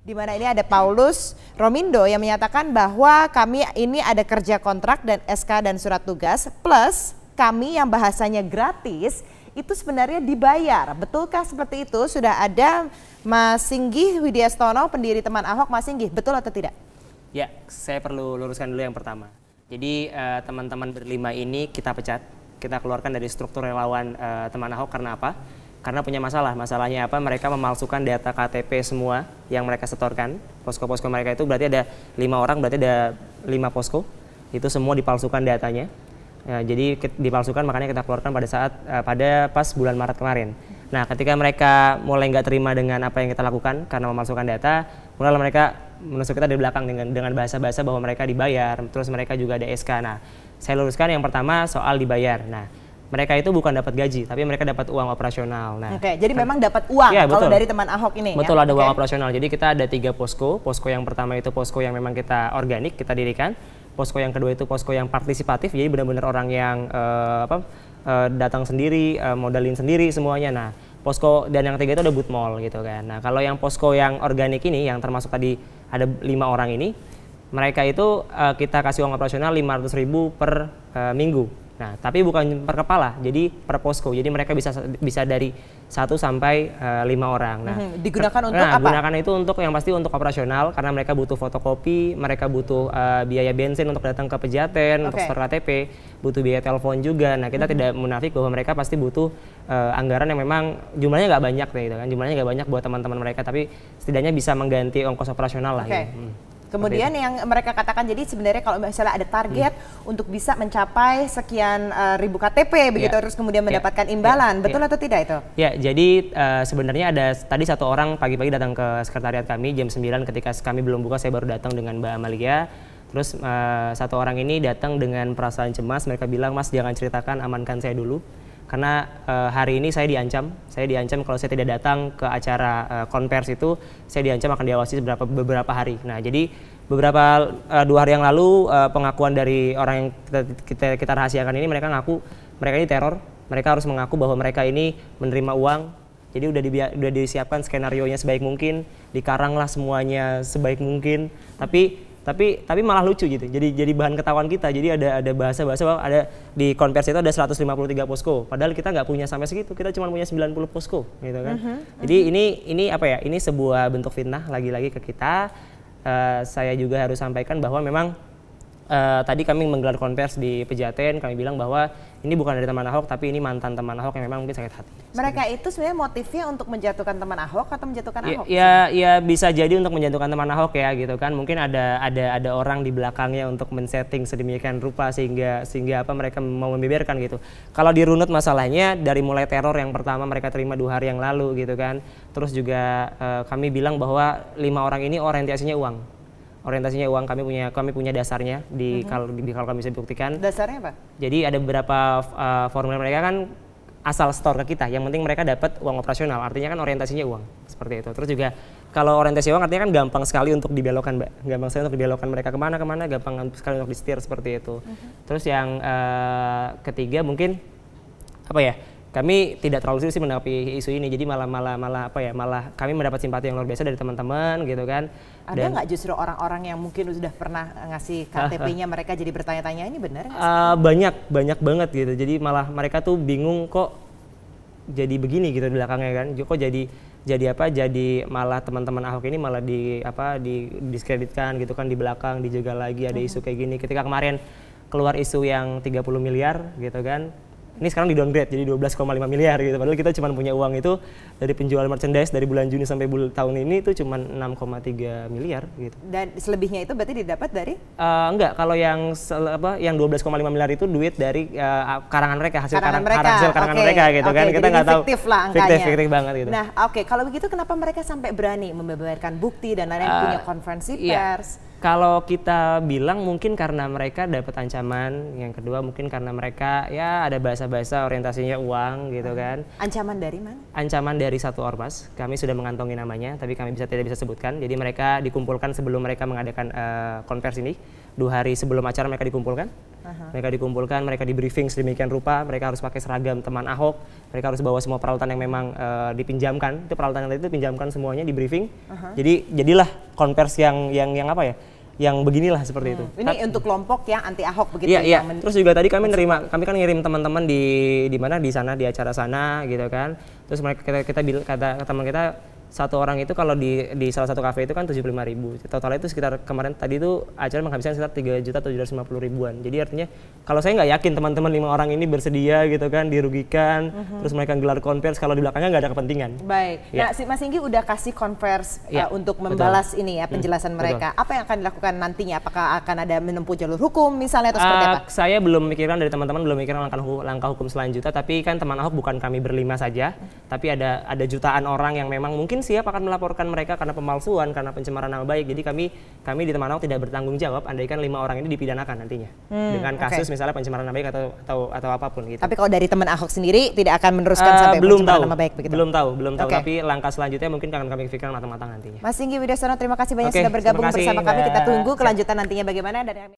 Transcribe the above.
Di mana ini ada Paulus Romindo yang menyatakan bahwa kami ini ada kerja kontrak dan SK dan surat tugas, plus kami yang bahasanya gratis itu sebenarnya dibayar. Betulkah seperti itu? Sudah ada Mas Singgih Widyastono, pendiri teman Ahok. Mas Singgih, betul atau tidak? Ya, saya perlu luruskan dulu yang pertama. Jadi teman-teman berlima ini kita pecat, kita keluarkan dari struktur relawan teman Ahok karena apa? Karena punya masalah. Masalahnya apa? Mereka memalsukan data KTP semua yang mereka setorkan. Posko-posko mereka itu berarti ada 5 orang, berarti ada 5 posko. Itu semua dipalsukan datanya. Ya, jadi dipalsukan, makanya kita keluarkan pada pas bulan Maret kemarin. Nah, ketika mereka mulai nggak terima dengan apa yang kita lakukan karena memalsukan data, mulai mereka menusuk kita dari belakang dengan bahasa-bahasa bahwa mereka dibayar, terus mereka juga ada SK. Nah, saya luruskan yang pertama soal dibayar. Nah, mereka itu bukan dapat gaji, tapi mereka dapat uang operasional. Nah, Oke, jadi memang dapat uang ya, kalau dari teman Ahok ini. Betul, ya? ada uang operasional. Jadi kita ada 3 posko. Posko yang pertama itu posko yang memang kita organik, kita dirikan. Posko yang kedua itu posko yang partisipatif, jadi benar-benar orang yang datang sendiri, modalin sendiri semuanya. Nah, posko dan yang ketiga itu ada boot mall gitu kan. Nah, kalau yang posko yang organik ini, yang termasuk tadi ada 5 orang ini, mereka itu kita kasih uang operasional 500.000 per minggu. Nah, tapi bukan per kepala, jadi per posko. Jadi mereka bisa dari 1 sampai 5 orang. Nah, digunakan untuk apa? Gunakan itu untuk yang pasti untuk operasional, karena mereka butuh fotokopi, mereka butuh biaya bensin untuk datang ke Pejaten, untuk store KTP, butuh biaya telepon juga. Nah, kita tidak munafik bahwa mereka pasti butuh anggaran yang memang jumlahnya nggak banyak gitu kan. Jumlahnya nggak banyak buat teman-teman mereka, tapi setidaknya bisa mengganti ongkos operasional lah. Okay. Kemudian yang mereka katakan, jadi sebenarnya kalau misalnya ada target untuk bisa mencapai sekian ribu KTP begitu, terus kemudian mendapatkan imbalan, betul atau tidak itu? Ya, jadi sebenarnya ada tadi 1 orang pagi-pagi datang ke sekretariat kami jam 9 ketika kami belum buka, saya baru datang dengan Mbak Amalia. Terus 1 orang ini datang dengan perasaan cemas, mereka bilang, "Mas, jangan ceritakan, amankan saya dulu. Karena hari ini saya diancam kalau saya tidak datang ke acara konvers itu, saya diancam akan diawasi beberapa hari." Nah, jadi beberapa 2 hari yang lalu pengakuan dari orang yang kita rahasiakan ini, mereka ngaku mereka ini teror, mereka harus mengaku bahwa mereka ini menerima uang. Jadi udah disiapkan skenario-nya sebaik mungkin, dikaranglah semuanya sebaik mungkin, tapi malah lucu gitu. Jadi bahan ketahuan kita. Jadi ada bahasa-bahasa bahwa ada di konversi itu ada 153 posko. Padahal kita nggak punya sampai segitu. Kita cuma punya 90 posko gitu kan. Jadi ini apa ya? Ini sebuah bentuk fitnah lagi-lagi ke kita. Saya juga harus sampaikan bahwa memang tadi kami menggelar konvers di Pejaten, kami bilang bahwa ini bukan dari teman Ahok, tapi ini mantan teman Ahok yang memang mungkin sakit hati. Mereka itu sebenarnya motifnya untuk menjatuhkan teman Ahok atau menjatuhkan Ahok? Ya bisa jadi untuk menjatuhkan teman Ahok ya gitu kan. Mungkin ada orang di belakangnya untuk men-setting sedemikian rupa sehingga apa mereka mau membeberkan gitu. Kalau dirunut masalahnya dari mulai teror yang pertama mereka terima 2 hari yang lalu gitu kan. Terus juga kami bilang bahwa 5 orang ini orientasinya uang. Kami punya dasarnya kalau kami bisa buktikan. Dasarnya apa? Jadi ada beberapa formulir mereka kan asal store ke kita, yang penting mereka dapat uang operasional, artinya kan orientasinya uang, seperti itu. Terus juga kalau orientasi uang artinya kan gampang sekali untuk dibelokkan, Mbak. Gampang sekali untuk dibelokkan mereka kemana, gampang sekali untuk di-steer seperti itu. Terus yang ketiga mungkin apa ya? Kami tidak terlalu serius menanggapi isu ini, jadi malah kami mendapat simpati yang luar biasa dari teman-teman gitu kan. Ada nggak justru orang-orang yang mungkin sudah pernah ngasih KTP-nya mereka jadi bertanya-tanya, ini benar nggak sih? Banyak banget gitu, jadi malah mereka tuh bingung kok jadi begini gitu di belakangnya kan. Kok jadi malah teman-teman Ahok ini malah didiskreditkan gitu kan di belakang, dijaga lagi, ada isu kayak gini. Ketika kemarin keluar isu yang 30 miliar gitu kan, ini sekarang di downgrade jadi 12,5 miliar gitu. Padahal kita cuma punya uang itu dari penjualan merchandise dari bulan Juni sampai tahun ini itu cuma 6,3 miliar gitu. Dan selebihnya itu berarti didapat dari? Enggak, kalau yang 12,5 miliar itu duit dari karangan mereka, hasil karangan mereka gitu kan. Kita nggak tahu. Fiktif lah angkanya. Fiktif banget gitu. Nah, kalau begitu kenapa mereka sampai berani membeberkan bukti dan lain-lain, punya konferensi pers? Kalau kita bilang mungkin karena mereka dapat ancaman, yang kedua mungkin karena mereka ya ada bahasa-bahasa orientasinya uang gitu kan. Ancaman dari mana? Ancaman dari satu ormas, kami sudah mengantongi namanya, tapi kami tidak bisa sebutkan. Jadi mereka dikumpulkan sebelum mereka mengadakan konversi ini, 2 hari sebelum acara mereka dikumpulkan. Mereka di briefing sedemikian rupa, mereka harus pakai seragam teman Ahok, mereka harus bawa semua peralatan yang memang dipinjamkan, itu peralatan yang itu pinjamkan semuanya di briefing. Jadi jadilah konversi yang apa ya? Yang beginilah seperti itu. Ini untuk kelompok yang anti Ahok begitu. Iya. Terus juga tadi kami kan ngirim teman-teman di mana di sana, di acara sana gitu kan. Terus kata teman kita, satu orang itu kalau di salah satu kafe itu kan 75.000. Totalnya itu sekitar kemarin tadi itu acara menghabiskan sekitar 3.750.000-an. Jadi artinya kalau saya nggak yakin teman-teman 5 orang ini bersedia gitu kan, dirugikan, terus mereka gelar konvers kalau di belakangnya nggak ada kepentingan. Baik. Ya. Nah, Mas Inggi udah kasih konvers Ya, untuk membalas ini ya penjelasan mereka. Apa yang akan dilakukan nantinya? Apakah akan ada menempuh jalur hukum misalnya atau seperti apa? Saya belum memikirkan, dari teman-teman belum memikirkan langkah hukum selanjutnya, tapi kan teman Ahok bukan kami berlima saja, tapi ada jutaan orang yang memang mungkin siap akan melaporkan mereka karena pemalsuan, karena pencemaran nama baik. Jadi kami di teman Ahok tidak bertanggung jawab andaikan 5 orang ini dipidanakan nantinya dengan kasus misalnya pencemaran nama baik atau apapun gitu. Tapi kalau dari teman Ahok sendiri tidak akan meneruskan sampai pencemaran nama baik begitu? Belum tahu. Tapi langkah selanjutnya mungkin akan kami pikirkan matang-matang nantinya. Mas Inggi Widyasono, terima kasih banyak sudah bergabung bersama kami. Kita tunggu kelanjutan nantinya bagaimana dari